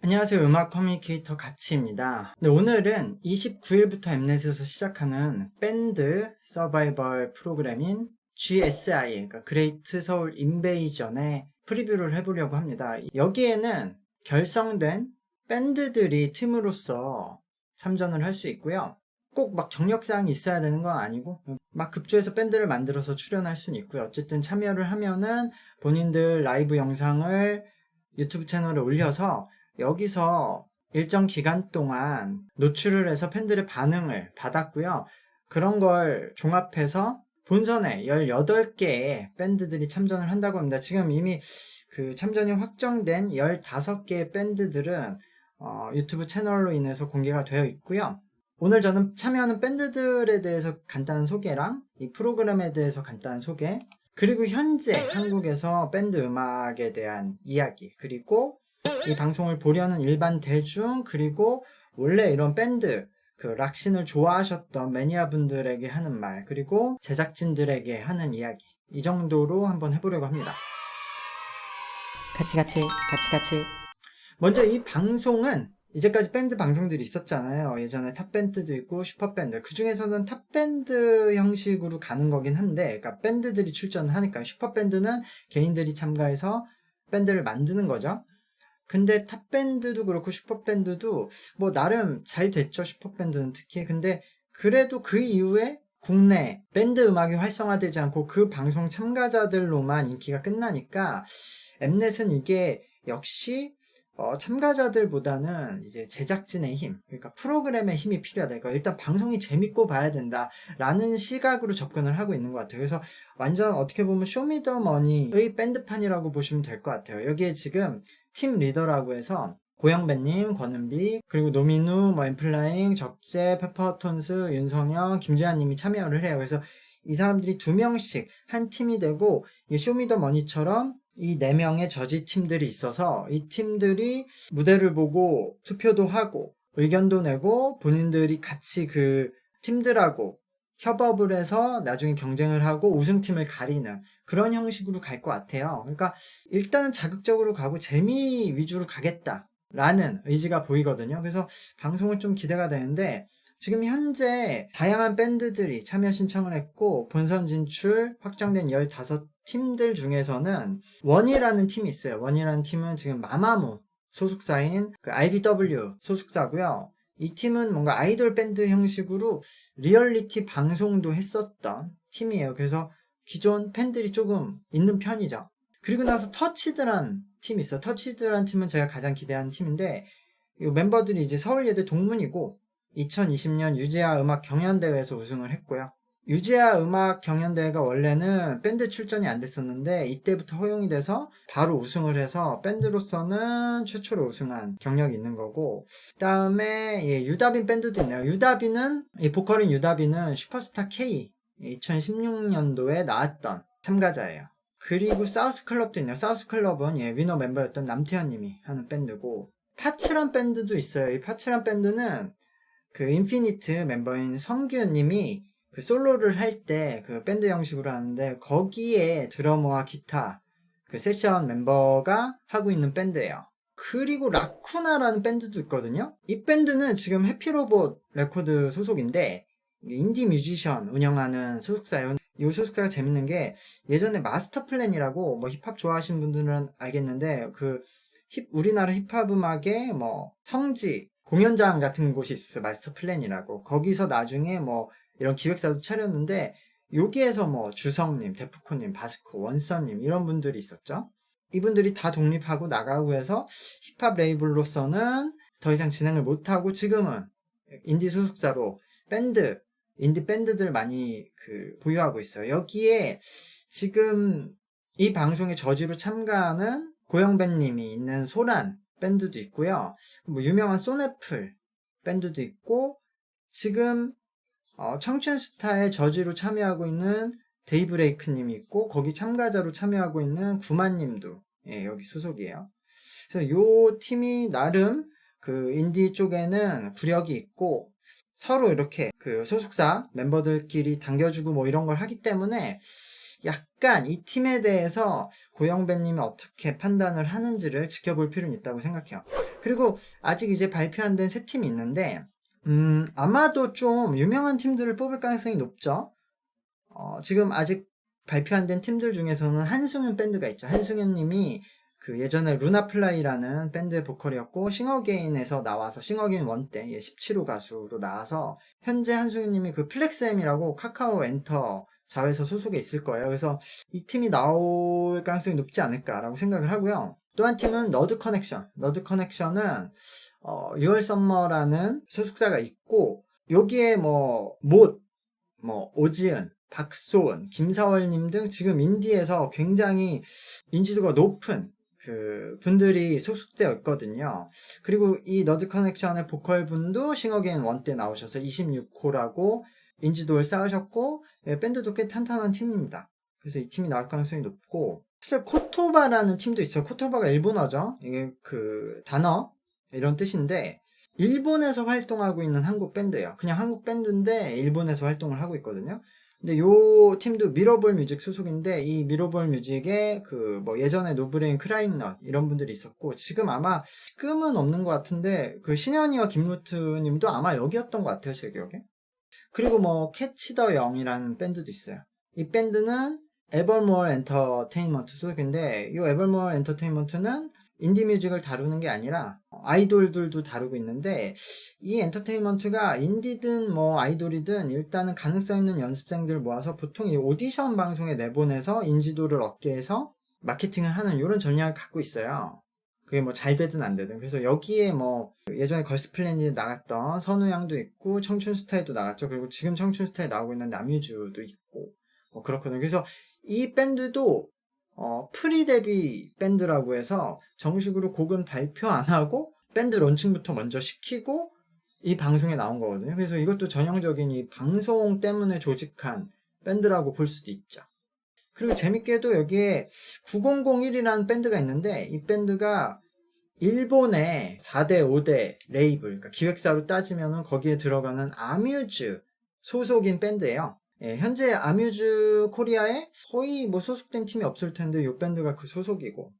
안녕하세요. 음악 커뮤니케이터 가치입니다. 네, 오늘은 29일부터 엠넷에서 시작하는 밴드 서바이벌 프로그램인 GSI, 그러니까 그레이트 서울 인베이전의 프리뷰를 해보려고 합니다. 여기에는 결성된 밴드들이 팀으로서 참전을 할 수 있고요. 꼭 막 경력사항이 있어야 되는 건 아니고 막 급조해서 밴드를 만들어서 출연할 수는 있고요. 어쨌든 참여를 하면은 본인들 라이브 영상을 유튜브 채널에 올려서 여기서 일정 기간 동안 노출을 해서 팬들의 반응을 받았고요. 그런 걸 종합해서 본선에 18개의 밴드들이 참전을 한다고 합니다. 지금 이미 그 참전이 확정된 15개의 밴드들은 유튜브 채널로 인해서 공개가 되어 있고요. 오늘 저는 참여하는 밴드들에 대해서 간단한 소개랑 이 프로그램에 대해서 간단한 소개, 그리고 현재 한국에서 밴드 음악에 대한 이야기, 그리고 이 방송을 보려는 일반 대중, 그리고 원래 이런 밴드 그 락신을 좋아하셨던 매니아분들에게 하는 말, 그리고 제작진들에게 하는 이야기, 이 정도로 한번 해보려고 합니다. 같이. 먼저 이 방송은 이제까지 밴드 방송들이 있었잖아요. 예전에 탑밴드도 있고 슈퍼밴드. 그 중에서는 탑밴드 형식으로 가는 거긴 한데, 그러니까 밴드들이 출전하니까 슈퍼밴드는 개인들이 참가해서 밴드를 만드는 거죠. 근데 탑밴드도 그렇고 슈퍼밴드도 뭐 나름 잘 됐죠. 슈퍼밴드는 특히. 근데 그래도 그 이후에 국내 밴드 음악이 활성화되지 않고 그 방송 참가자들로만 인기가 끝나니까 엠넷은 이게 역시 참가자들보다는 이제 제작진의 힘, 그러니까 프로그램의 힘이 필요하다. 그러니까 일단 방송이 재밌고 봐야 된다라는 시각으로 접근을 하고 있는 것 같아요. 그래서 완전 어떻게 보면 쇼미더머니의 밴드판이라고 보시면 될 것 같아요. 여기에 지금 팀 리더라고 해서 고영배님, 권은비, 그리고 노민우, 엠플라잉, 적재, 페퍼톤스, 윤성영, 김재환님이 참여를 해요. 그래서 이 사람들이 2명씩 한 팀이 되고, 쇼미더머니처럼 이 4명의 저지 팀들이 있어서 이 팀들이 무대를 보고 투표도 하고 의견도 내고 본인들이 같이 그 팀들하고 협업을 해서 나중에 경쟁을 하고 우승팀을 가리는 그런 형식으로 갈 것 같아요. 그러니까 일단은 자극적으로 가고 재미 위주로 가겠다라는 의지가 보이거든요. 그래서 방송은 좀 기대가 되는데, 지금 현재 다양한 밴드들이 참여 신청을 했고 본선 진출 확정된 15팀들 중에서는 원이라는 팀이 있어요. 원이라는 팀은 지금 마마무 소속사인 그 RBW 소속사고요. 이 팀은 뭔가 아이돌 밴드 형식으로 리얼리티 방송도 했었던 팀이에요. 그래서 기존 팬들이 조금 있는 편이죠. 그리고 나서 터치드란 팀이 있어요. 터치드란 팀은 제가 가장 기대하는 팀인데, 이 멤버들이 이제 서울예대 동문이고 2020년 유재하 음악 경연대회에서 우승을 했고요. 유재하 음악 경연대회가 원래는 밴드 출전이 안 됐었는데 이때부터 허용이 돼서 바로 우승을 해서 밴드로서는 최초로 우승한 경력이 있는 거고, 그 다음에 유다빈 밴드도 있네요. 이 보컬인 유다빈은 슈퍼스타 K 2016년도에 나왔던 참가자예요. 그리고 사우스클럽도 있네요. 사우스클럽은 위너 멤버였던 남태현님이 하는 밴드고, 파츠란 밴드도 있어요. 이 파츠란 밴드는 그 인피니트 멤버인 성규님이 그 솔로를 할 때 그 밴드 형식으로 하는데, 거기에 드러머와 기타 그 세션 멤버가 하고 있는 밴드예요. 그리고 라쿠나라는 밴드도 있거든요. 이 밴드는 지금 해피로봇 레코드 소속인데 인디 뮤지션 운영하는 소속사예요. 이 소속사가 재밌는 게, 예전에 마스터 플랜이라고 뭐 힙합 좋아하시는 분들은 알겠는데 그 우리나라 힙합 음악의 뭐 성지 공연장 같은 곳이 있었어요. 마스터 플랜이라고. 거기서 나중에 뭐 이런 기획사도 차렸는데, 여기에서 뭐 주성님, 데프콘님, 바스코, 원서님 이런 분들이 있었죠. 이분들이 다 독립하고 나가고 해서 힙합 레이블로서는 더 이상 진행을 못하고 지금은 인디 소속사로 인디 밴드들 많이 보유하고 있어요. 여기에 지금 이 방송에 저지로 참가하는 고영배님이 있는 소란 밴드도 있고요. 뭐 유명한 소네플 밴드도 있고, 지금 청춘스타의 저지로 참여하고 있는 데이브레이크님이 있고, 거기 참가자로 참여하고 있는 구만님도 여기 소속이에요. 그래서 요 팀이 나름 그 인디 쪽에는 구력이 있고 서로 이렇게 그 소속사 멤버들끼리 당겨주고 뭐 이런 걸 하기 때문에 약간 이 팀에 대해서 고영배님이 어떻게 판단을 하는지를 지켜볼 필요는 있다고 생각해요. 그리고 아직 이제 발표 안 된 세 팀이 있는데 아마도 좀 유명한 팀들을 뽑을 가능성이 높죠. 지금 아직 발표 안 된 팀들 중에서는 한승윤 밴드가 있죠. 한승윤 님이 그 예전에 루나플라이라는 밴드의 보컬이었고 싱어게인에서 나와서 싱어게인 1 때 17호 가수로 나와서 현재 한승윤 님이 그 플렉스엠이라고 카카오 엔터 자회사 소속에 있을 거예요. 그래서 이 팀이 나올 가능성이 높지 않을까라고 생각을 하고요. 또 한 팀은 너드 커넥션. 너드 커넥션은 6월 썸머라는 소속사가 있고 여기에 오지은, 박소은, 김사월님 등 지금 인디에서 굉장히 인지도가 높은 그 분들이 소속되어 있거든요. 그리고 이 너드 커넥션의 보컬 분도 싱어게인 1 때 나오셔서 26호라고 인지도를 쌓으셨고 밴드도 꽤 탄탄한 팀입니다. 그래서 이 팀이 나올 가능성이 높고 사실 코토바라는 팀도 있어요. 코토바가 일본어죠. 이게 그 단어 이런 뜻인데 일본에서 활동하고 있는 한국 밴드예요. 그냥 한국 밴드인데 일본에서 활동을 하고 있거든요. 근데 요 팀도 미러볼 뮤직 소속인데 이 미러볼 뮤직에 그 예전에 노브레인 크라잉넛 이런 분들이 있었고 지금은 없는 것 같은데 그 신현이와 김루트님도 아마 여기였던 것 같아요, 제 기억에. 그리고 캐치 더 영이라는 밴드도 있어요. 이 밴드는 에버모어 엔터테인먼트 소속인데 이 에버모어 엔터테인먼트는 인디 뮤직을 다루는 게 아니라 아이돌들도 다루고 있는데 이 엔터테인먼트가 인디든 아이돌이든 일단은 가능성 있는 연습생들 모아서 보통 이 오디션 방송에 내보내서 인지도를 얻게 해서 마케팅을 하는 이런 전략을 갖고 있어요. 그게 잘 되든 안 되든. 그래서 여기에 예전에 걸스플래닛에 나갔던 선우양도 있고 청춘스타일도 나갔죠. 그리고 지금 청춘스타일 나오고 있는 남유주도 있고 그렇거든요. 그래서 이 밴드도 프리 데뷔 밴드라고 해서 정식으로 곡은 발표 안 하고 밴드 런칭부터 먼저 시키고 이 방송에 나온 거거든요. 그래서 이것도 전형적인 이 방송 때문에 조직한 밴드라고 볼 수도 있죠. 그리고 재밌게도 여기에 9001이라는 밴드가 있는데 이 밴드가 일본의 4대 5대 레이블, 그러니까 기획사로 따지면 거기에 들어가는 아뮤즈 소속인 밴드예요. 현재 아뮤즈 코리아에 거의 소속된 팀이 없을 텐데 이 밴드가 그 소속이고.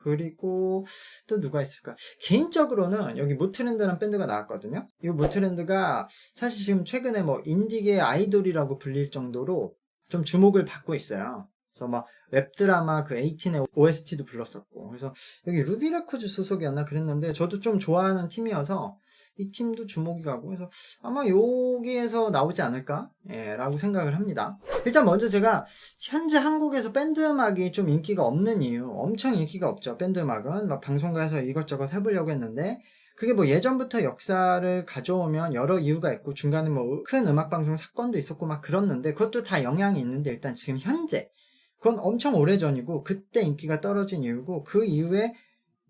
그리고 또 누가 있을까? 개인적으로는 여기 모트랜드라는 밴드가 나왔거든요. 이 모트랜드가 사실 지금 최근에 인디계 아이돌이라고 불릴 정도로 좀 주목을 받고 있어요. 그래서 웹드라마 그 18의 OST도 불렀었고. 그래서 여기 루비레코즈 소속이었나 그랬는데 저도 좀 좋아하는 팀이어서 이 팀도 주목이 가고 그래서 아마 여기에서 나오지 않을까 라고 생각을 합니다. 일단 먼저 제가 현재 한국에서 밴드 음악이 좀 인기가 없는 이유, 엄청 인기가 없죠. 밴드 음악은 방송가에서 이것저것 해보려고 했는데 그게 예전부터 역사를 가져오면 여러 이유가 있고 중간에 큰 음악방송 사건도 있었고 그렇는데 그것도 다 영향이 있는데 일단 지금 현재 그건 엄청 오래전이고 그때 인기가 떨어진 이유고 그 이후에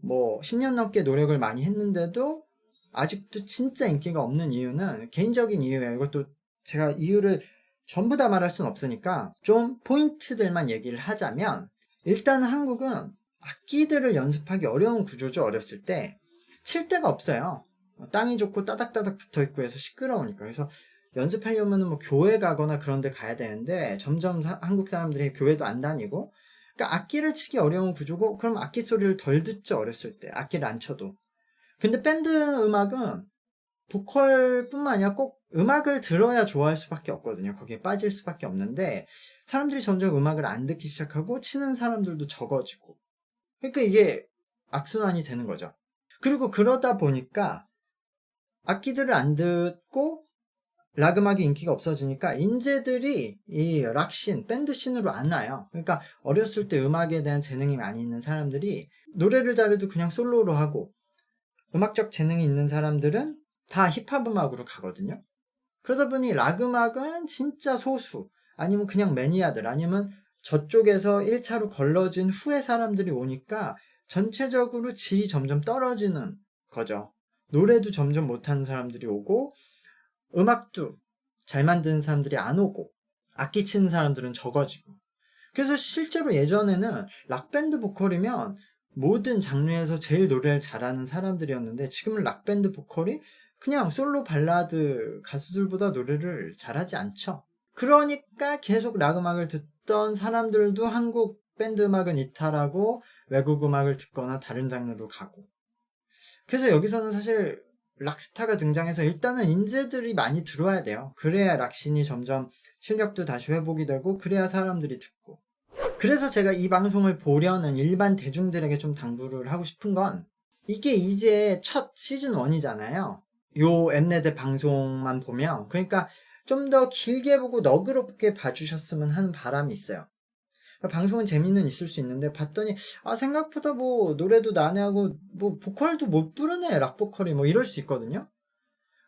10년 넘게 노력을 많이 했는데도 아직도 진짜 인기가 없는 이유는 개인적인 이유예요. 이것도 제가 이유를 전부 다 말할 순 없으니까 좀 포인트들만 얘기를 하자면 일단 한국은 악기들을 연습하기 어려운 구조죠. 어렸을 때 칠 데가 없어요. 땅이 좋고 따닥따닥 붙어있고 해서 시끄러우니까. 그래서 연습하려면 교회 가거나 그런 데 가야 되는데 점점 한국 사람들이 교회도 안 다니고 그러니까 악기를 치기 어려운 구조고 그럼 악기 소리를 덜 듣죠. 어렸을 때 악기를 안 쳐도. 근데 밴드 음악은 보컬뿐만 아니라 꼭 음악을 들어야 좋아할 수밖에 없거든요. 거기에 빠질 수밖에 없는데 사람들이 점점 음악을 안 듣기 시작하고 치는 사람들도 적어지고 그러니까 이게 악순환이 되는 거죠. 그리고 그러다 보니까 악기들을 안 듣고 락 음악이 인기가 없어지니까 인재들이 이 락씬, 밴드씬으로 안 와요. 그러니까 어렸을 때 음악에 대한 재능이 많이 있는 사람들이 노래를 잘해도 그냥 솔로로 하고 음악적 재능이 있는 사람들은 다 힙합 음악으로 가거든요. 그러다 보니 락 음악은 진짜 소수 아니면 그냥 매니아들 아니면 저쪽에서 1차로 걸러진 후에 사람들이 오니까 전체적으로 질이 점점 떨어지는 거죠. 노래도 점점 못하는 사람들이 오고 음악도 잘 만드는 사람들이 안 오고 악기 치는 사람들은 적어지고 그래서 실제로 예전에는 락밴드 보컬이면 모든 장르에서 제일 노래를 잘하는 사람들이었는데 지금은 락밴드 보컬이 그냥 솔로 발라드 가수들보다 노래를 잘하지 않죠. 그러니까 계속 락 음악을 좋아했던 사람들도 한국 밴드 음악은 이탈하고 외국 음악을 듣거나 다른 장르로 가고. 그래서 여기서는 사실 락스타가 등장해서 일단은 인재들이 많이 들어와야 돼요. 그래야 락신이 점점 실력도 다시 회복이 되고 그래야 사람들이 듣고. 그래서 제가 이 방송을 보려는 일반 대중들에게 좀 당부를 하고 싶은 건, 이게 이제 첫 시즌 1이잖아요. 요 엠넷의 방송만 보면. 그러니까 좀 더 길게 보고 너그럽게 봐주셨으면 하는 바람이 있어요. 그러니까 방송은 재미는 있을 수 있는데 봤더니 생각보다 뭐 노래도 난해하고 뭐 보컬도 못 부르네, 락보컬이 뭐 이럴 수 있거든요.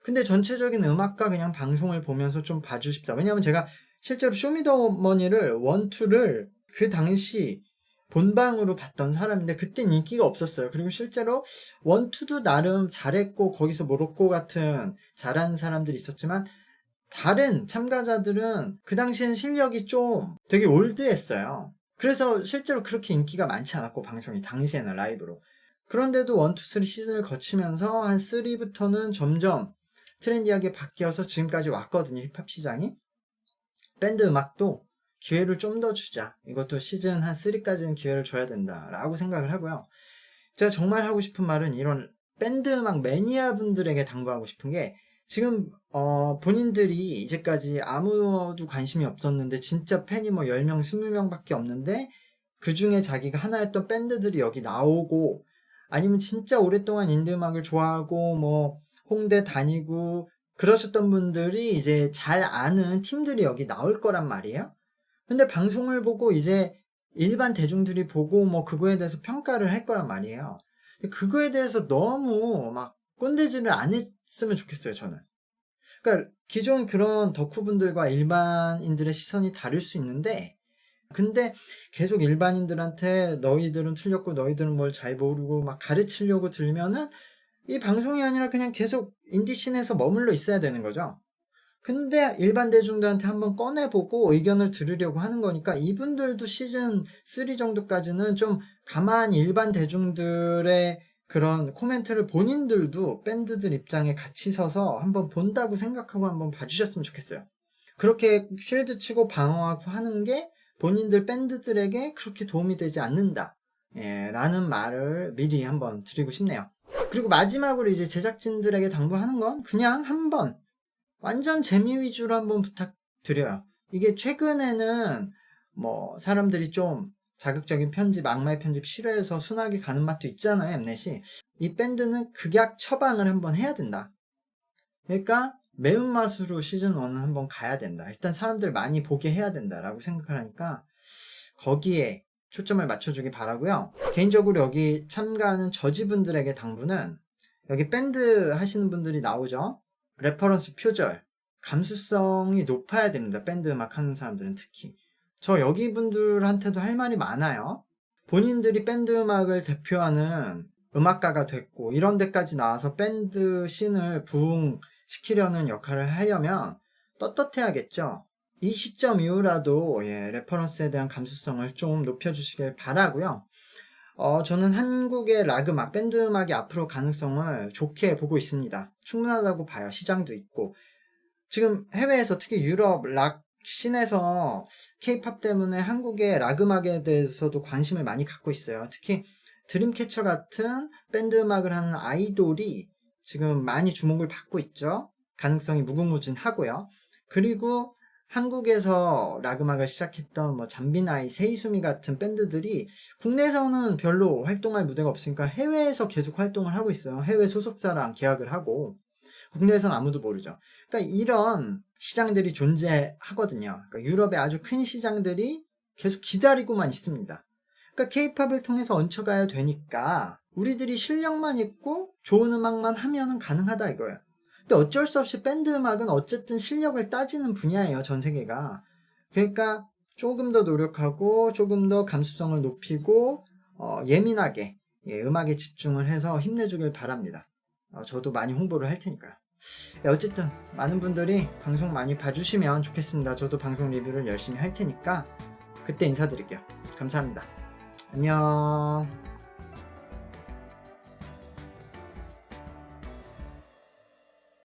근데 전체적인 음악과 그냥 방송을 보면서 좀 봐주십사. 왜냐면 제가 실제로 쇼미더머니를 1, 2를 그 당시 본방으로 봤던 사람인데 그땐 인기가 없었어요. 그리고 실제로 1, 2도 나름 잘했고 거기서 모로코 같은 잘하는 사람들이 있었지만 다른 참가자들은 그 당시엔 실력이 좀 되게 올드했어요. 그래서 실제로 그렇게 인기가 많지 않았고 방송이 당시에는 라이브로. 그런데도 1, 2, 3 시즌을 거치면서 한 3부터는 점점 트렌디하게 바뀌어서 지금까지 왔거든요. 힙합 시장이. 밴드 음악도 기회를 좀 더 주자. 이것도 시즌 한 3까지는 기회를 줘야 된다라고 생각을 하고요. 제가 정말 하고 싶은 말은 이런 밴드 음악 매니아 분들에게 당부하고 싶은 게, 지금 본인들이 이제까지 아무도 관심이 없었는데 진짜 팬이 뭐 10명, 20명 밖에 없는데 그 중에 자기가 하나였던 밴드들이 여기 나오고, 아니면 진짜 오랫동안 인디 음악을 좋아하고 뭐 홍대 다니고 그러셨던 분들이 이제 잘 아는 팀들이 여기 나올 거란 말이에요. 근데 방송을 보고 이제 일반 대중들이 보고 뭐 그거에 대해서 평가를 할 거란 말이에요. 그거에 대해서 너무 막 꼰대질을 안 했으면 좋겠어요, 저는. 그러니까 기존 그런 덕후분들과 일반인들의 시선이 다를 수 있는데, 근데 계속 일반인들한테 너희들은 틀렸고 너희들은 뭘 잘 모르고 막 가르치려고 들면은 이 방송이 아니라 그냥 계속 인디씬에서 머물러 있어야 되는 거죠. 근데 일반 대중들한테 한번 꺼내보고 의견을 들으려고 하는 거니까 이분들도 시즌 3 정도까지는 좀 가만히 일반 대중들의 그런 코멘트를 본인들도 밴드들 입장에 같이 서서 한번 본다고 생각하고 한번 봐주셨으면 좋겠어요. 그렇게 쉴드 치고 방어하고 하는 게 본인들 밴드들에게 그렇게 도움이 되지 않는다, 라는 말을 미리 한번 드리고 싶네요. 그리고 마지막으로 이제 제작진들에게 당부하는 건 그냥 한번 완전 재미 위주로 한번 부탁드려요. 이게 최근에는 뭐 사람들이 좀 자극적인 편집, 악마의 편집 싫어해서 순하게 가는 맛도 있잖아요, 엠넷이. 이 밴드는 극약 처방을 한번 해야 된다. 그러니까 매운맛으로 시즌 1은 한번 가야 된다. 일단 사람들 많이 보게 해야 된다라고 생각을 하니까 거기에 초점을 맞춰주기 바라고요. 개인적으로 여기 참가하는 저지분들에게 당부는, 여기 밴드 하시는 분들이 나오죠. 레퍼런스 표절, 감수성이 높아야 됩니다. 밴드 음악 하는 사람들은 특히. 저 여기 분들한테도 할 말이 많아요. 본인들이 밴드 음악을 대표하는 음악가가 됐고 이런 데까지 나와서 밴드 씬을 부흥시키려는 역할을 하려면 떳떳해야겠죠. 이 시점 이후라도 레퍼런스에 대한 감수성을 좀 높여주시길 바라고요. 저는 한국의 락 음악, 밴드 음악이 앞으로 가능성을 좋게 보고 있습니다. 충분하다고 봐요. 시장도 있고. 지금 해외에서 특히 유럽 락 씬에서 K-팝 때문에 한국의 락 음악에 대해서도 관심을 많이 갖고 있어요. 특히 드림캐쳐 같은 밴드 음악을 하는 아이돌이 지금 많이 주목을 받고 있죠. 가능성이 무궁무진하고요. 그리고 한국에서 락 음악을 시작했던 뭐 잠비나이, 세이수미 같은 밴드들이 국내에서는 별로 활동할 무대가 없으니까 해외에서 계속 활동을 하고 있어요. 해외 소속사랑 계약을 하고. 국내에서는 아무도 모르죠. 그러니까 이런 시장들이 존재하거든요. 그러니까 유럽의 아주 큰 시장들이 계속 기다리고만 있습니다. 그러니까 K-팝을 통해서 얹혀가야 되니까 우리들이 실력만 있고 좋은 음악만 하면은 가능하다 이거예요. 근데 어쩔 수 없이 밴드 음악은 어쨌든 실력을 따지는 분야예요, 전 세계가. 그러니까 조금 더 노력하고 조금 더 감수성을 높이고 예민하게 음악에 집중을 해서 힘내주길 바랍니다. 저도 많이 홍보를 할 테니까요. 어쨌든 많은 분들이 방송 많이 봐주시면 좋겠습니다. 저도 방송 리뷰를 열심히 할 테니까 그때 인사드릴게요. 감사합니다. 안녕.